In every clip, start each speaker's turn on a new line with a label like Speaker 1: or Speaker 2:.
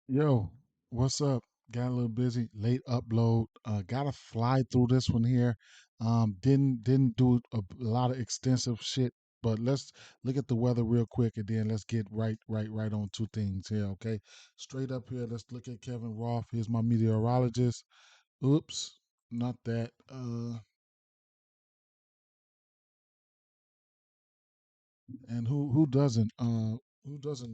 Speaker 1: Yo, what's up? Got a little busy, late upload. Gotta fly through this one here. Didn't do a lot of extensive shit, but let's look at the weather real quick and then let's get right on two things here, okay? Straight up here, let's look at Kevin Roth. Here's my meteorologist. Oops, not that. And who doesn't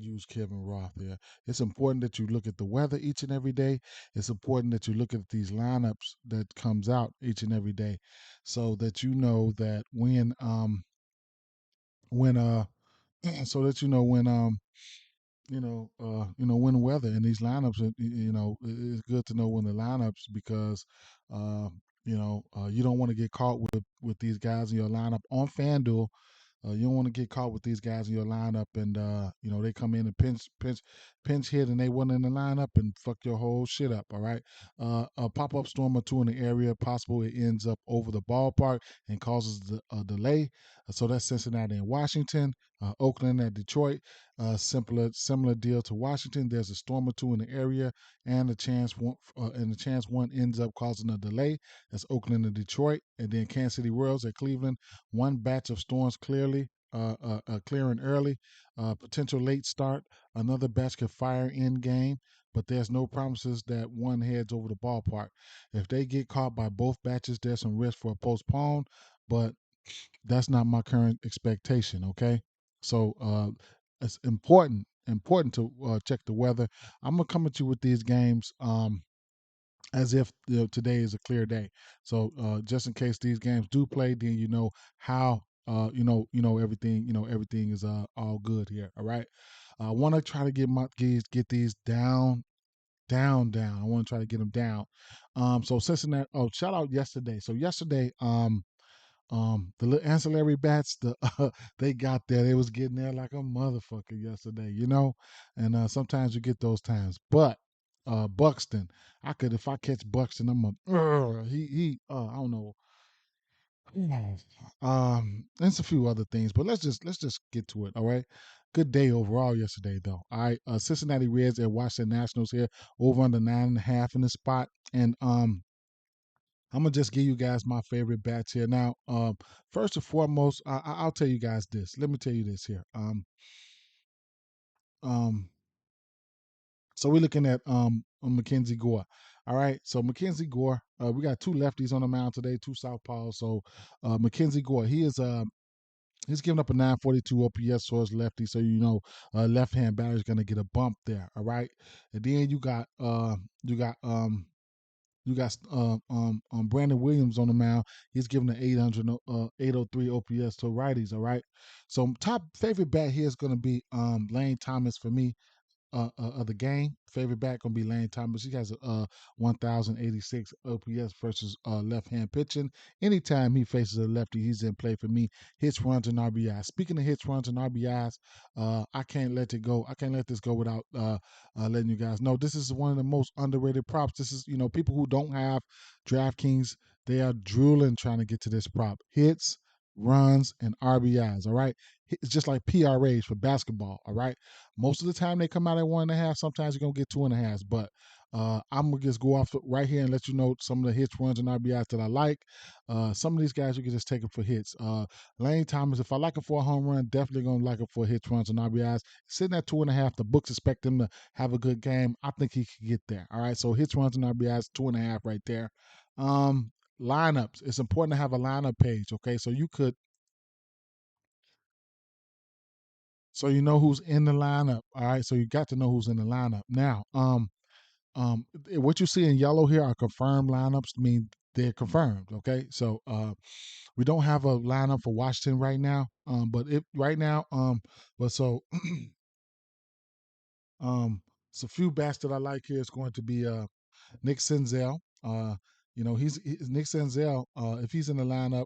Speaker 1: use Kevin Roth there? It's important that you look at the weather each and every day. It's important that you look at these lineups that comes out each and every day, so that you know that when so that you know when when weather and these lineups it's good to know when the lineups because you don't want to get caught with these guys in your lineup on FanDuel. You don't want to get caught with these guys in your lineup, and they come in and pinch hit, and they weren't in the lineup and fuck your whole shit up. All right, a pop up storm or two in the area, possible it ends up over the ballpark and causes a delay. So that's Cincinnati and Washington, Oakland and Detroit. Similar deal to Washington. There's a storm or two in the area, and the chance one ends up causing a delay. That's Oakland and Detroit, and then Kansas City Royals at Cleveland. One batch of storms clearing early, potential late start. Another batch could fire in game, but there's no promises that one heads over the ballpark. If they get caught by both batches, there's some risk for a postpone, but that's not my current expectation. Okay, so it's important to check the weather. I'm gonna come at you with these games. As if today is a clear day. So just in case these games do play, then you know how everything is all good here. All right. I want to try to get these down. I want to try to get them down. So Cincinnati. Oh, shout out yesterday. So yesterday, the little ancillary bats, they got there. They was getting there like a motherfucker yesterday, and sometimes you get those times. But Buxton, if I catch Buxton, I'm he I don't know. There's a few other things, but let's just get to it. All right. Good day overall yesterday, though. All right. Cincinnati Reds at Washington Nationals here, over under 9.5 in the spot, and I'm gonna just give you guys my favorite bats here. Now, first and foremost, I'll tell you guys this. Let me tell you this here. Um, so we're looking at Mackenzie Gore. All right, so Mackenzie Gore, we got two lefties on the mound today, two southpaws. So Mackenzie Gore, he's giving up a 942 OPS towards lefty, so left hand batter is gonna get a bump there. All right, and then you got Brandon Williams on the mound. He's giving an 803 OPS to righties. All right. So top favorite bat here is going to be Lane Thomas for me of the game. Favorite back gonna be Lane Thomas. He has a 1,086 OPS versus left hand pitching. Anytime he faces a lefty, he's in play for me. Hits, runs, and RBIs. Speaking of hits, runs, and RBIs, I can't let it go. I can't let this go without letting you guys know this is one of the most underrated props. This is people who don't have DraftKings, they are drooling trying to get to this prop. Hits, runs, and RBIs. All right, it's just like PRAs for basketball. All right. Most of the time they come out at 1.5. Sometimes you're gonna get 2.5. But I'm gonna just go off right here and let you know some of the hits, runs, and RBIs that I like. Some of these guys you can just take them for hits. Lane Thomas, if I like him for a home run, definitely gonna like him for hits, runs, and RBIs. Sitting at 2.5, the books expect him to have a good game. I think he can get there. All right, so hits, runs, and RBIs, 2.5 right there. Um, Lineups. It's important to have a lineup page. Okay, so you know who's in the lineup. All right, so you got to know who's in the lineup. Now, what you see in yellow here are confirmed lineups. I mean, they're confirmed. Okay, so we don't have a lineup for Washington right now. But it right now, but so so few bats that I like here is going to be Nick Senzel. Nick Senzel. If he's in the lineup,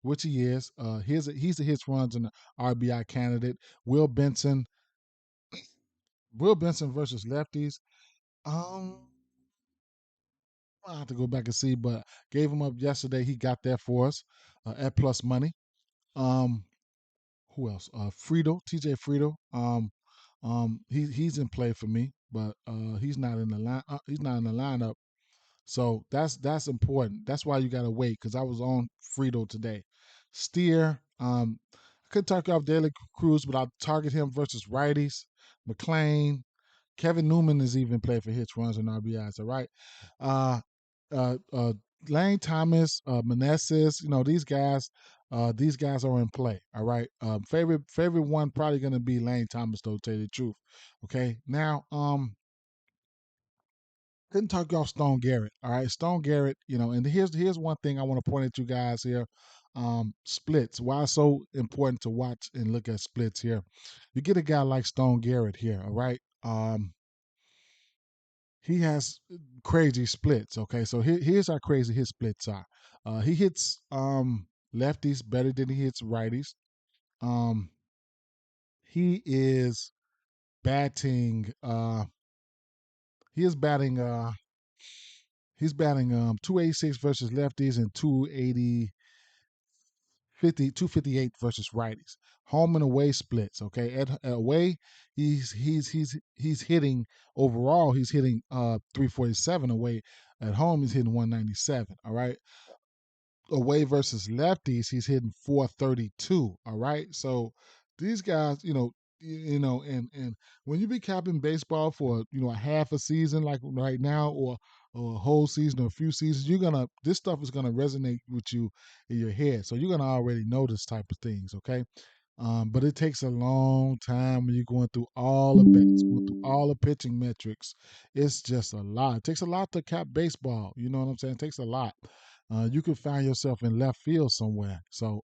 Speaker 1: which he is, he's a hits, runs, and RBI candidate. Will Benson. Will Benson versus lefties. Um, I have to go back and see, but gave him up yesterday. He got that for us at plus money. Um, who else? Friedel, TJ Friedel. He's in play for me. but he's not in the line. He's not in the lineup. So that's important. That's why you gotta wait because I was on Frito today. Steer. I could talk off Daily Cruz, but I'll target him versus righties. McLean. Kevin Newman has even played for hits, runs, and RBIs. All right. Uh, uh, uh, Lane Thomas, Meneses, these guys are in play. All right. Favorite one probably gonna be Lane Thomas, though. To tell you the truth. Okay. Now, couldn't talk off Stone Garrett. All right, Stone Garrett. And here's one thing I want to point at you guys here. Splits. Why it's so important to watch and look at splits here. You get a guy like Stone Garrett here. All right. He has crazy splits. Okay, so here's how crazy his splits are. He hits lefties better than he hits righties. Um, he is batting. He is batting. He's batting 286 versus lefties and 258 versus righties. Home and away splits. Okay, at away he's hitting overall. He's hitting 347 away. At home he's hitting 197. All right, away versus lefties, he's hitting 432. All right, so these guys, and when you be capping baseball for a half a season like right now, or a whole season or a few seasons, this stuff is gonna resonate with you in your head. So you're gonna already know this type of things, okay? But it takes a long time when you're going through all the bets, going through all the pitching metrics. It's just a lot. It takes a lot to cap baseball. You know what I'm saying? It takes a lot. You could find yourself in left field somewhere. So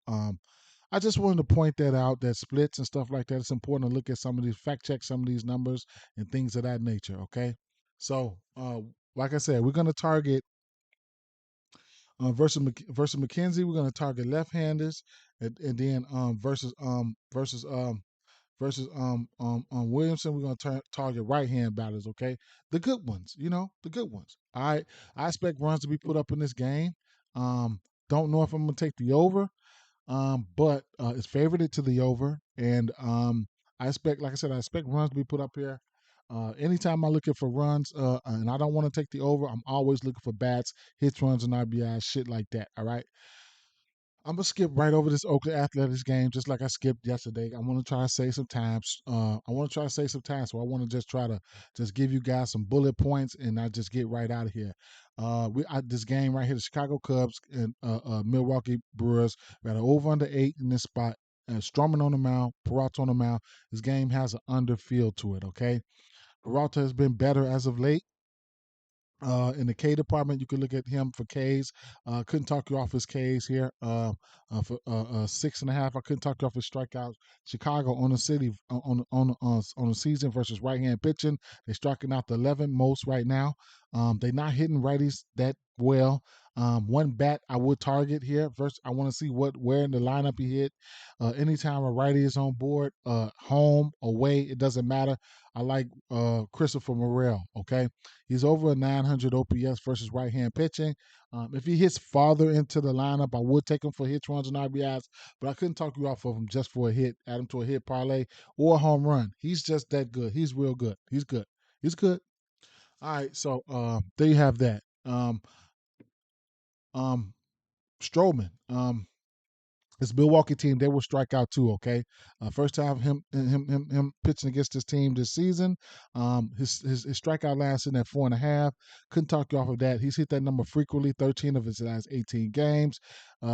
Speaker 1: I just wanted to point that out, that splits and stuff like that. It's important to look at some of these, fact check some of these numbers and things of that nature. Okay. So, like I said, we're going to target versus McKenzie. We're going to target left-handers, and then versus Williamson, we're gonna target right hand batters. Okay, the good ones, the good ones. All right, I expect runs to be put up in this game. Don't know if I'm gonna take the over, but it's favored to the over, and I expect, like I said, I expect runs to be put up here. Anytime I'm looking for runs, and I don't want to take the over, I'm always looking for bats, hits, runs, and RBIs, shit like that. All right. I'm gonna skip right over this Oakland Athletics game, just like I skipped yesterday. I want to try to save some time. So I want to just try to just give you guys some bullet points, and I just get right out of here. This game right here, the Chicago Cubs and Milwaukee Brewers, got an over under 8 in this spot. Stroman on the mound, Peralta on the mound. This game has an under feel to it. Okay, Peralta has been better as of late. In the K department, you can look at him for Ks. Couldn't talk you off his Ks here. For 6.5, I couldn't talk you off his strikeouts. Chicago on the city on the season versus right hand pitching. They're striking out the 11 most right now. They're not hitting righties that well. One bat I would target here. First, I want to see where in the lineup he hit. Anytime a righty is on board, home, away, it doesn't matter. I like Christopher Morel. Okay, he's over a 900 OPS versus right hand pitching. If he hits farther into the lineup, I would take him for hits, runs, and RBIs, but I couldn't talk you off of him just for a hit, add him to a hit parlay or a home run. He's just that good. He's real good. He's good. He's good. All right, so there you have that. Um, Stroman. This Milwaukee team, they will strike out too. Okay, first time him pitching against this team this season. His strikeout line sitting at 4.5. Couldn't talk you off of that. He's hit that number frequently, 13 of his last 18 games.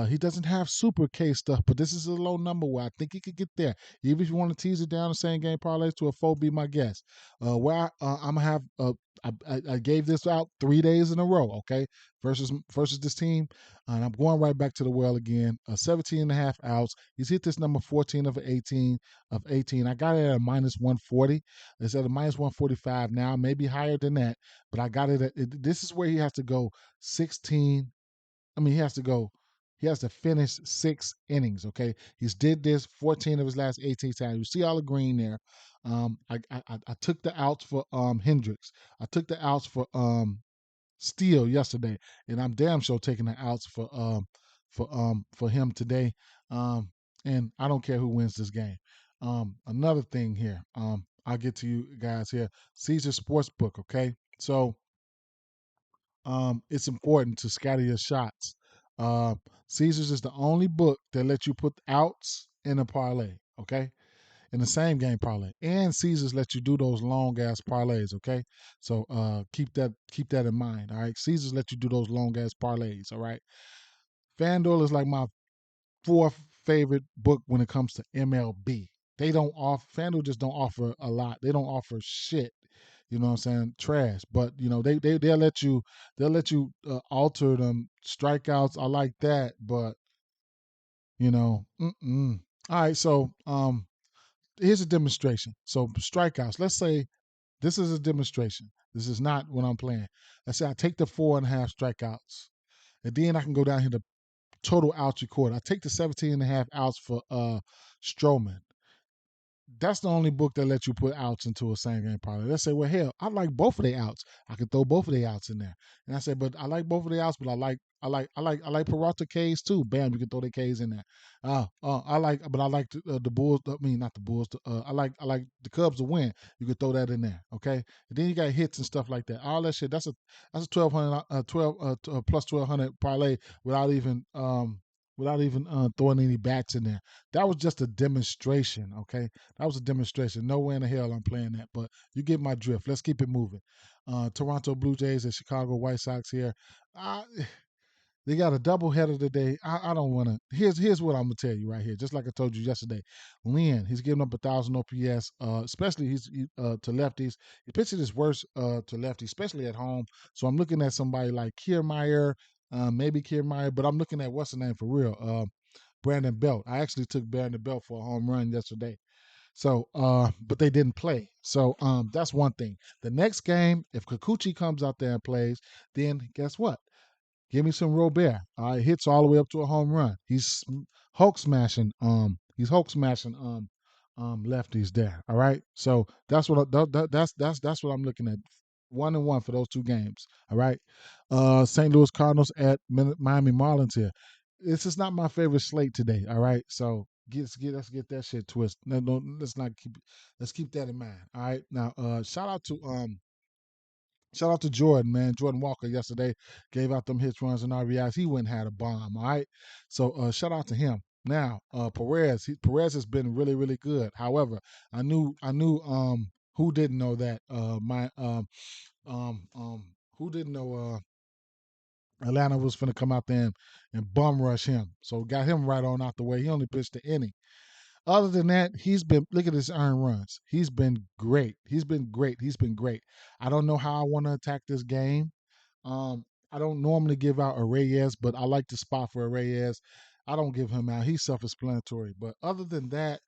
Speaker 1: He doesn't have super K stuff, but this is a low number where I think he could get there. Even if you want to tease it down the same game parlays to a 4, be my guest. I'm gonna have I gave this out 3 days in a row. Okay, versus this team. And I'm going right back to the well again. 17 and a half outs. He's hit this number 14 of 18. I got it at a minus 140. It's at a minus 145 now, maybe higher than that. But I got it at this is where he has to go 16. I mean, he has to finish 6 innings. Okay. He's did this 14 of his last 18 times. You see all the green there. I took the outs for Hendricks. I took the outs for Steele yesterday, and I'm damn sure taking the outs for him today. And I don't care who wins this game. Another thing here. I'll get to you guys here. Caesar Sportsbook, okay? So it's important to scatter your shots. Uh, Caesars is the only book that lets you put outs in a parlay, okay? In the same game parlay. And Caesars let you do those long ass parlays, okay? So keep that in mind, all right? Caesars let you do those long ass parlays, all right? FanDuel is like my fourth favorite book when it comes to MLB. They don't offer FanDuel just don't offer a lot. They don't offer shit. You know what I'm saying? Trash. But you know they'll let you alter them strikeouts. I like that, but you know, all right. So here's a demonstration. So strikeouts. Let's say this is a demonstration. This is not what I'm playing. Let's say I take the 4.5 strikeouts, and then I can go down here to total outs recorded. I take the 17.5 outs for Stroman. That's the only book that lets you put outs into a same game parlay. Let's say, well, hell, I like both of the outs. I could throw both of the outs in there. And I said, but I like both of the outs, but I like Peralta K's too. Bam, you can throw the K's in there. I like the Bulls. I mean, not the Bulls. I like the Cubs to win. You could throw that in there. Okay. And then you got hits and stuff like that. All that shit. That's a 1,200 plus 1,200 parlay without even throwing any bats in there. That was just a demonstration. Okay. That was a demonstration. Nowhere in the hell I'm playing that, but you get my drift. Let's keep it moving. Toronto Blue Jays and Chicago White Sox here. Uh, they got a doubleheader today. I don't want to. Here's what I'm gonna tell you right here. Just like I told you yesterday, Lynn, he's giving up 1,000 OPS. Especially to lefties. He pitches his worst to lefties, especially at home. So I'm looking at somebody like Kiermaier, maybe Kiermaier, but I'm looking at what's the name for real. Brandon Belt. I actually took Brandon Belt for a home run yesterday. So, but they didn't play. So, that's one thing. The next game, if Kikuchi comes out there and plays, then guess what? Give me some Robert. Hits all the way up to a home run. Hulk smashing. He's Hulk smashing. Lefties there. All right. So that's what I'm looking at. 1-1 for those two games. All right. St. Louis Cardinals at Miami Marlins here. This is not my favorite slate today. All right. So let's get that shit twisted. No, let's keep that in mind. All right. Now, shout out to Jordan, man. Jordan Walker yesterday gave out them hits, runs, and RBIs. He went and had a bomb. All right. So shout out to him. Now, Perez has been really, really good. However, I knew who didn't know that my who didn't know Atlanta was finna come out there and bum rush him. So got him right on out the way. He only pitched the inning. Other than that, he's been look at his earned runs. He's been great. He's been great. He's been great. I don't know how I want to attack this game. I don't normally give out a Reyes, but I like the spot for a Reyes. I don't give him out. He's self-explanatory. But other than that,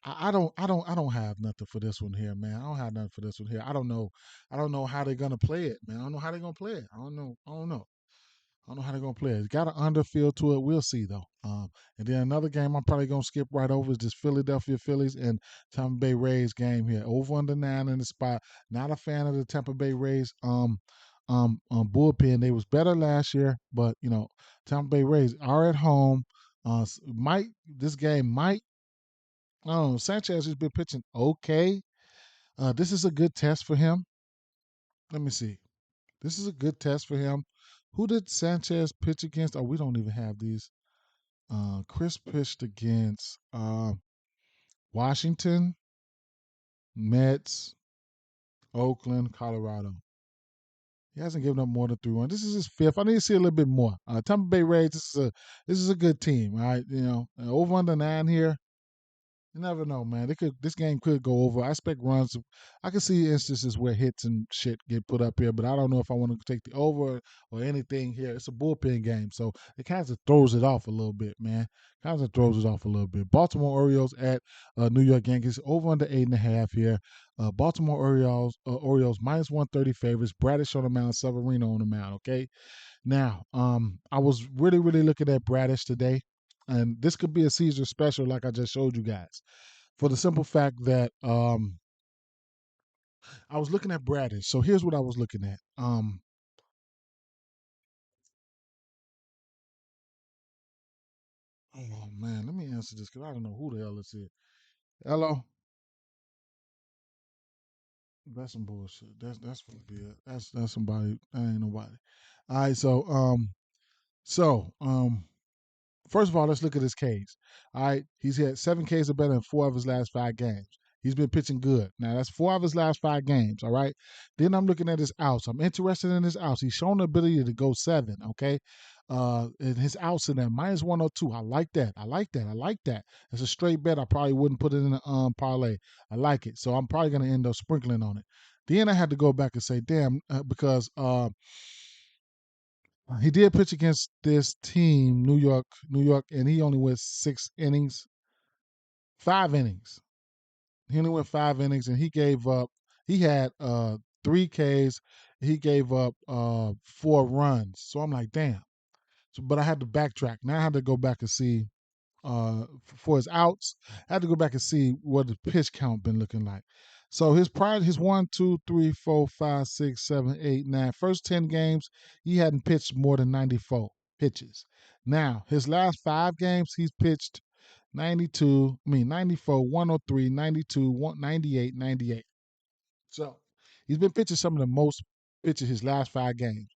Speaker 1: I don't have nothing for this one here, man. I don't have nothing for this one here. I don't know. I don't know how they're gonna play it, man. I don't know how they're gonna play it. I don't know. I don't know. I don't know how they're gonna play it. It's got an underfield to it. We'll see though. And then another game I'm probably gonna skip right over is this Philadelphia Phillies and Tampa Bay Rays game here. Over under 9 in the spot. Not a fan of the Tampa Bay Rays bullpen. They was better last year, but you know Tampa Bay Rays are at home. Might this game might I don't know. Sanchez has been pitching okay. This is a good test for him. Let me see. This is a good test for him. Who did Sanchez pitch against? Oh, we don't even have these. Chris pitched against Washington, Mets, Oakland, Colorado. He hasn't given up more than 3-1. This is his fifth. I need to see a little bit more. Tampa Bay Rays. This is a good team. All right, over under 9 here. You never know, man. This game could go over. I expect runs. I can see instances where hits and shit get put up here, but I don't know if I want to take the over or anything here. It's a bullpen game, so it kind of throws it off a little bit, man. Kind of throws it off a little bit. Baltimore Orioles at New York Yankees over under 8.5 here. Baltimore Orioles minus 130 favorites. Bradish on the mound, Severino on the mound. Okay. Now, I was really, really looking at Bradish today, and this could be a Caesar special, like I just showed you guys, for the simple fact that I was looking at Bradish. So here's what I was looking at. Oh man, let me answer this because I don't know who the hell this is. Hello. That's some bullshit. That's what it is. That's somebody. That ain't nobody. All right. So first of all, let's look at his Ks. All right, he's had 7 Ks or better in 4 of his last 5 games. He's been pitching good. Now that's 4 of his last 5 games. All right. Then I'm looking at his outs. I'm interested in his outs. He's shown the ability to go 7. Okay. And his outs in there -102. I like that. I like that. I like that. It's a straight bet. I probably wouldn't put it in a parlay. I like it. So I'm probably gonna end up sprinkling on it. Then I had to go back and say, damn, because he did pitch against this team, New York, and he only went 6 innings, 5 innings. He only went 5 innings, and he gave up. He had 3 Ks. He gave up 4 runs. So I'm like, damn. So, but I had to backtrack. Now I had to go back and see for his outs. I had to go back and see what the pitch count been looking like. So his 1, 2, 3, 4, 5, 6, 7, 8, 9 first 10 games, he hadn't pitched more than 94 pitches. Now his last 5 games, he's pitched 92, I mean 94, 103, 92, 98, 98. So he's been pitching some of the most pitches his last 5 games.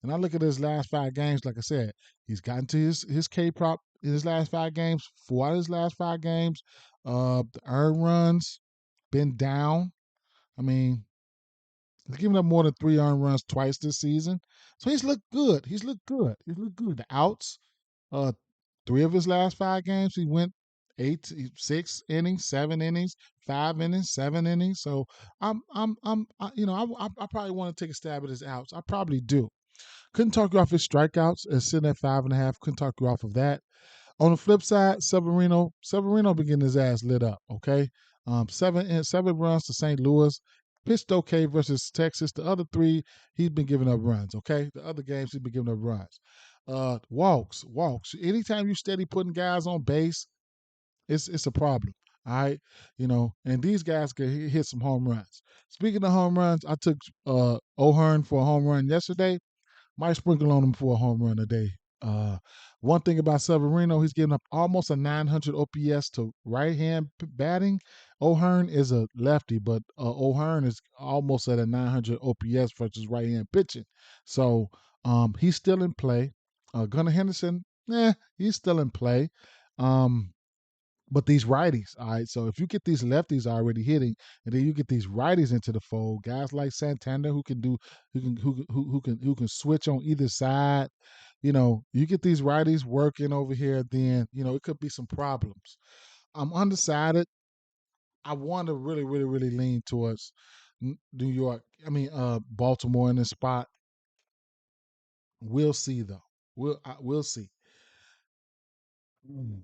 Speaker 1: And I look at his last 5 games, like I said, he's gotten to his K prop in his last 5 games, 4 of his last 5 games. The earned runs been down. I mean, he's given up more than 3 earned runs twice this season. So he's looked good. He's looked good. He's looked good. The outs, uh, 3 of his last 5 games, he went 6 innings, 7 innings, 5 innings, 7 innings. So I probably want to take a stab at his outs. I probably do. Couldn't talk you off his strikeouts and sitting at 5.5. Couldn't talk you off of that. On the flip side, Severino been getting his ass lit up. Okay, 7 runs to St. Louis. Pitched okay versus Texas. The other 3, he's been giving up runs. Okay, the other games he's been giving up runs. Walks. Anytime you steady putting guys on base, it's a problem. All right, and these guys can hit some home runs. Speaking of home runs, I took O'Hearn for a home run yesterday. Might sprinkle on him for a home run today. Uh, One thing about Severino, he's giving up almost a 900 OPS to right hand batting. O'Hearn is a lefty, but O'Hearn is almost at a 900 OPS versus right hand pitching. So he's still in play. Gunnar Henderson, he's still in play. Um, but these righties, all right. So if you get these lefties already hitting, and then you get these righties into the fold, guys like Santander who can switch on either side. You get these righties working over here, then it could be some problems. I'm undecided. I want to really, really, really lean towards New York. I mean, Baltimore in this spot. We'll see though. We'll see. Mm.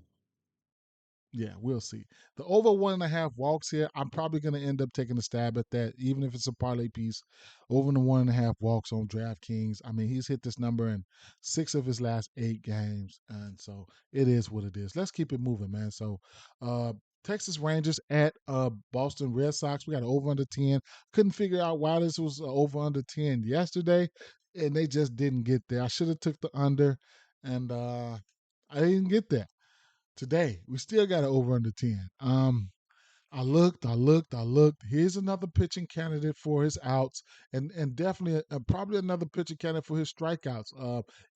Speaker 1: Yeah, we'll see. The over 1.5 walks here, I'm probably going to end up taking a stab at that, even if it's a parlay piece. Over the 1.5 walks on DraftKings. I mean, he's hit this number in 6 of his last 8 games, and so it is what it is. Let's keep it moving, man. So, Texas Rangers at Boston Red Sox. We got an over under 10. Couldn't figure out why this was over under 10 yesterday, and they just didn't get there. I should have took the under, and I didn't get there. Today, we still got it over under 10. I looked. Here's another pitching candidate for his outs, and definitely probably another pitching candidate for his strikeouts.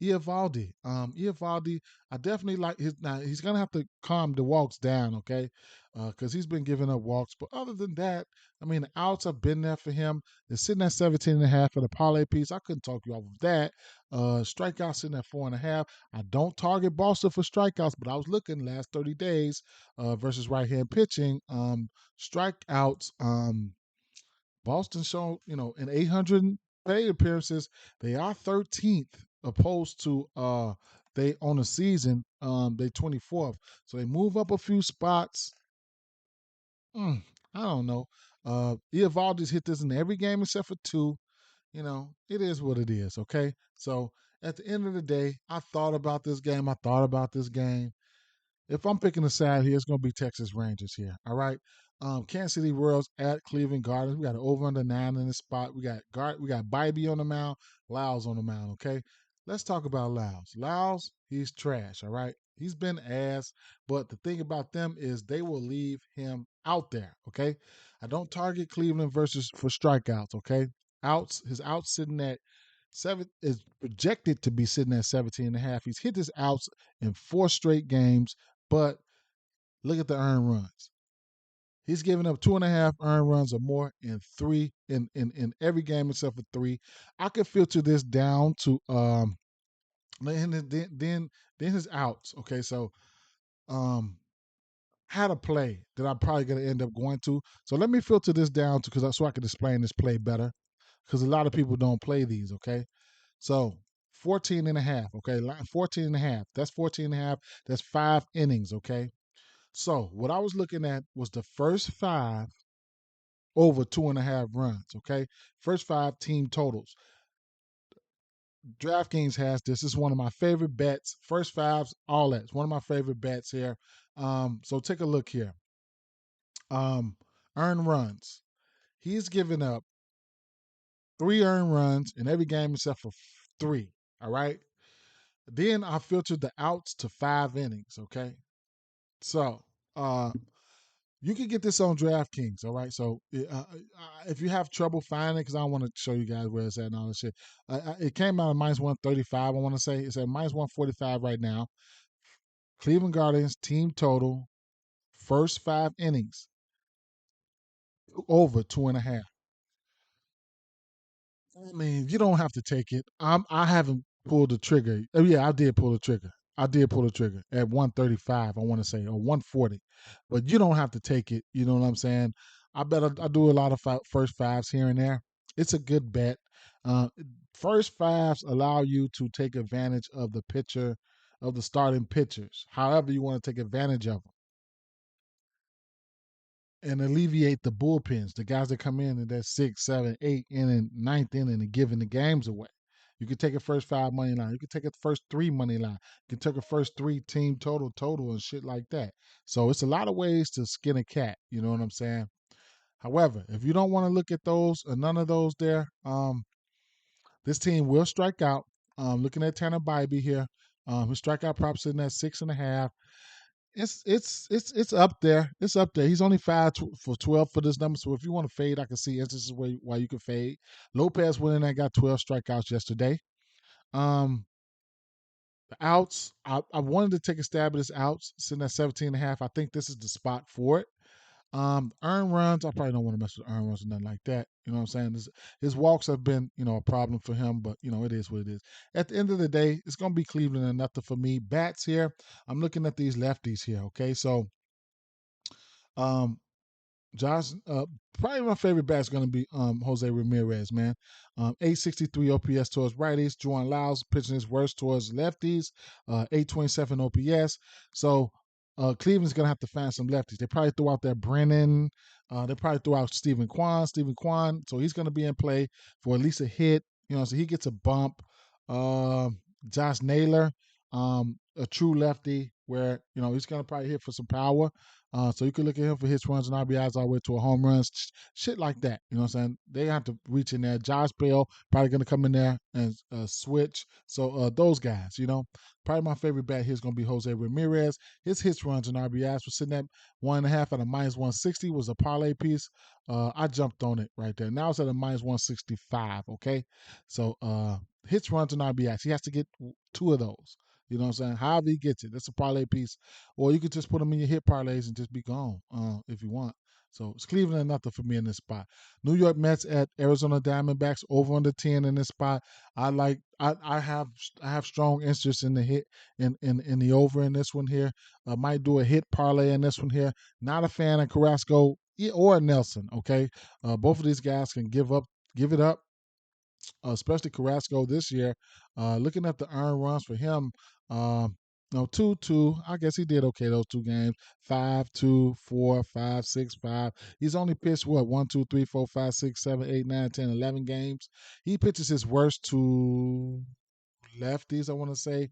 Speaker 1: Eovaldi. Eovaldi. I definitely like his. Now he's gonna have to calm the walks down, okay? Because he's been giving up walks. But other than that, I mean, the outs have been there for him. They're sitting at 17.5 for the parlay piece. I couldn't talk you off of that. Strikeouts sitting at 4.5. I don't target Boston for strikeouts, but I was looking last 30 days versus right hand pitching. Strikeouts. Boston shown, in 800 play appearances, they are 13th, opposed to they on the season, they 24th. So they move up a few spots. I don't know. Eovaldi's hit this in every game except for 2. It is what it is. Okay. So at the end of the day, I thought about this game. If I'm picking a side here, it's going to be Texas Rangers here. All right. Kansas City Royals at Cleveland Gardens. We got an over under 9 in the spot. We got Bybee on the mound, Lyles on the mound. Okay. Let's talk about Lyles. Lyles, he's trash. All right. He's been ass, but the thing about them is they will leave him out there. Okay. I don't target Cleveland versus for strikeouts. Okay, his outs sitting at seven is projected to be sitting at 17 and a half. He's hit his outs in 4 straight games, but look at the earned runs. He's given up 2.5 earned runs or more in three in every game except for three. I could filter this down to then his outs. Okay, so um had a play that I'm probably gonna end up going to. So let me filter this down to because so I can explain this play better. Because a lot of people don't play these, okay? So 14 and a half, okay? 14 and a half. That's 14 and a half. That's 5 innings, okay? So what I was looking at was the first five over 2.5 runs, okay? First five team totals. DraftKings has this. This is one of my favorite bets. First fives, all that. It's one of my favorite bets here. So take a look here. Earned runs. He's given up 3 earned runs in every game except for three. All right. Then I filtered the outs to 5 innings. Okay. So uh you can get this on DraftKings. All right. So if you have trouble finding it, because I don't want to show you guys where it's at and all this shit, it came out at -135. I want to say it's at -145 right now. Cleveland Guardians team total first 5 innings over 2.5. I mean, you don't have to take it. I haven't pulled the trigger. Oh yeah, I did pull the trigger. I did pull the trigger at 135. I want to say or 140, but you don't have to take it. You know what I'm saying? I do a lot of first fives here and there. It's a good bet. Uh, First fives allow you to take advantage of the pitcher, of the starting pitchers. However, you want to take advantage of them and alleviate the bullpens, the guys that come in that 6, 7, 8 inning, ninth inning and giving the games away. You can take a first five money line. You can take a first three money line. You can take a first three team total and shit like that. So it's a lot of ways to skin a cat. You know what I'm saying? However, if you don't want to look at those or none of those there, this team will strike out. Looking at Tanner Bybee here, his strikeout prop sitting at 6.5. It's up there. It's up there. He's only 5 for 12 for this number. So if you want to fade, I can see instances why you can fade. Lopez went in and got 12 strikeouts yesterday. The outs, I wanted to take a stab at his outs, sitting at 17 and a half. I think this is the spot for it. Earned runs, I probably don't want to mess with earned runs or nothing like that. You know what I'm saying? His walks have been, a problem for him, but it is what it is. At the end of the day, it's gonna be Cleveland and nothing for me. Bats here. I'm looking at these lefties here. Okay, so um, Josh, probably my favorite bat is going to be Jose Ramirez, man. 863 OPS towards righties. Juan Lyles pitching his worst towards lefties. 827 OPS. So Cleveland's going to have to find some lefties. They probably threw out that Brennan. They probably threw out Stephen Kwan. So he's going to be in play for at least a hit. So he gets a bump. Josh Naylor, a true lefty, where he's going to probably hit for some power. So you could look at him for hits, runs, and RBIs all the way to a home run, shit like that. You know what I'm saying? They have to reach in there. Josh Bell probably going to come in there and switch. So those guys, probably my favorite bat here is going to be Jose Ramirez. His hits, runs, and RBIs were sitting at 1.5 at a -160 was a parlay piece. I jumped on it right there. Now it's at a -165. Okay, so hits, runs, and RBIs. He has to get 2 of those. You know what I'm saying? However he gets it, that's a parlay piece. Or you could just put them in your hit parlays and just be gone if you want. So it's Cleveland and nothing for me in this spot. New York Mets at Arizona Diamondbacks over under 10 in this spot. I have strong interest in the hit in the over in this one here. I might do a hit parlay in this one here. Not a fan of Carrasco or Nelson. Okay, both of these guys can give it up, especially Carrasco this year. Looking at the earned runs for him, no 2-2. I guess he did okay those 2 games. 5-2, 4, 5, 6, 5. He's only pitched what 1, 2, 3, 4, 5, 6, 7, 8, 9, 10, 11 games. He pitches his worst to lefties, I want to say.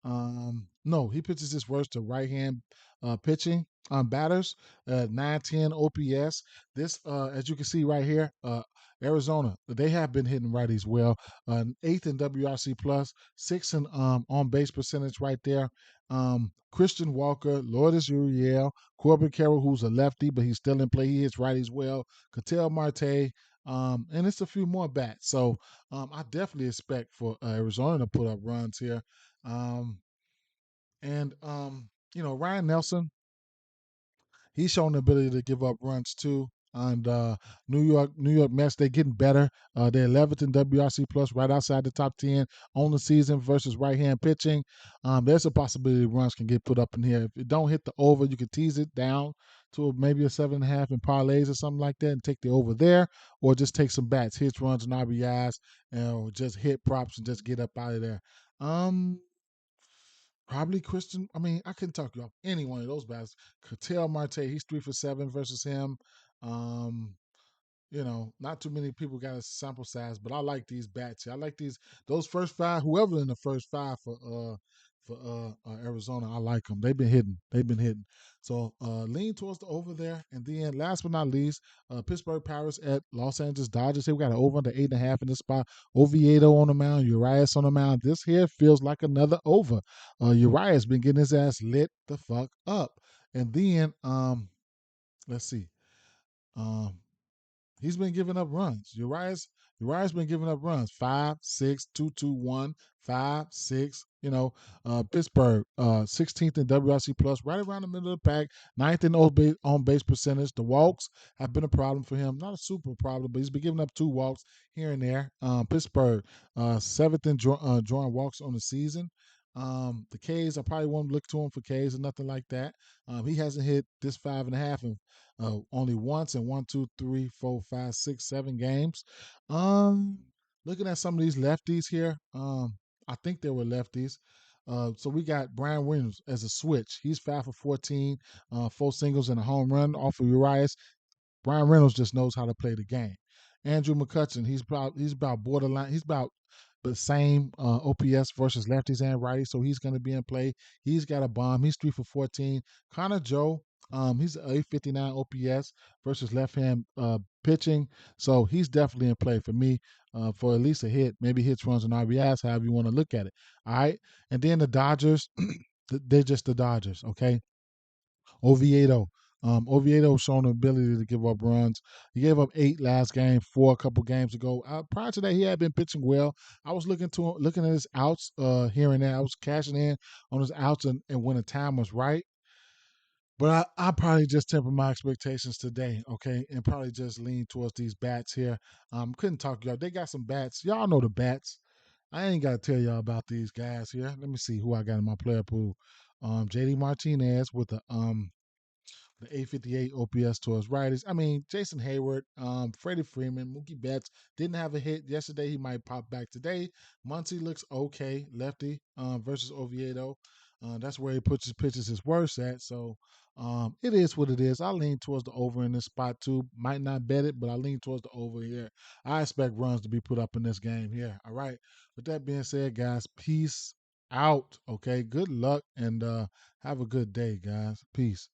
Speaker 1: No, he pitches his worst to right hand pitching batters, 910 OPS. This, as you can see right here, Arizona, they have been hitting righties well. Eighth in WRC plus, sixth in on base percentage right there. Christian Walker, Lourdes Uriel, Corbin Carroll, who's a lefty, but he's still in play. He hits righties well. Cattell Marte, and it's a few more bats. So I definitely expect for Arizona to put up runs here. Um, and Ryan Nelson, he's shown the ability to give up runs too. And New York Mets, they're getting better. They're 11th in WRC plus, right outside the top 10 on the season versus right-hand pitching. There's a possibility runs can get put up in here. If it don't hit the over, you can tease it down to maybe a 7.5 in parlays or something like that, and take the over there, or just take some bats, hits, runs, and RBIs, or just hit props and just get up out of there. Um, Probably Christian. I mean, I can talk you off any one of those bats. Cattell Marte, he's 3 for 7 versus him. Um, not too many people got a sample size, but I like these bats here. I like those first five. Whoever in the first five for Arizona, I like them. They've been hitting. They've been hitting. So lean towards the over there. And then last but not least, Pittsburgh Pirates at Los Angeles Dodgers. Here we got an over under 8.5 in this spot. Oviedo on the mound, Urias on the mound. This here feels like another over. Urias been getting his ass lit the fuck up. And then let's see. Um, He's been giving up runs. Uriah's been giving up runs. 5, 6, 2, 2, 1, 5, 6. Pittsburgh, 16th in WRC plus, right around the middle of the pack. Ninth in on base percentage. The walks have been a problem for him. Not a super problem, but he's been giving up 2 walks here and there. Pittsburgh, seventh in drawing walks on the season. The K's, I probably won't look to him for K's or nothing like that. He hasn't hit this 5.5 in only once in 1, 2, 3, 4, 5, 6, 7 games. Um, Looking at some of these lefties here, I think they were lefties. So we got Brian Williams as a switch. He's 5 for 14, 4 singles and a home run off of Urias. Brian Reynolds just knows how to play the game. Andrew McCutcheon, he's about borderline. He's about the same OPS versus lefties and righties, so he's going to be in play. He's got a bomb. He's 3 for 14. Connor Joe, he's 859 OPS versus left hand pitching, so he's definitely in play for me for at least a hit, maybe hits, runs, and RBIs, however you want to look at it. All right, and then the Dodgers, they're just the Dodgers. Okay, Oviedo. Oviedo shown the ability to give up runs. He gave up 8 last game, 4 a couple games ago. Prior to that, he had been pitching well. I was looking at his outs here and there. I was cashing in on his outs and when the time was right. But I probably just temper my expectations today, okay, and probably just lean towards these bats here. Couldn't talk y'all. They got some bats. Y'all know the bats. I ain't got to tell y'all about these guys here. Let me see who I got in my player pool. JD Martinez with the 858 OPS towards righties. I mean, Jason Hayward, Freddie Freeman, Mookie Betts didn't have a hit yesterday. He might pop back today. Muncy looks okay, lefty versus Oviedo. That's where he puts his pitches his worst at. So it is what it is. I lean towards the over in this spot too. Might not bet it, but I lean towards the over here. I expect runs to be put up in this game here. All right. With that being said, guys, peace out. Okay. Good luck and have a good day, guys. Peace.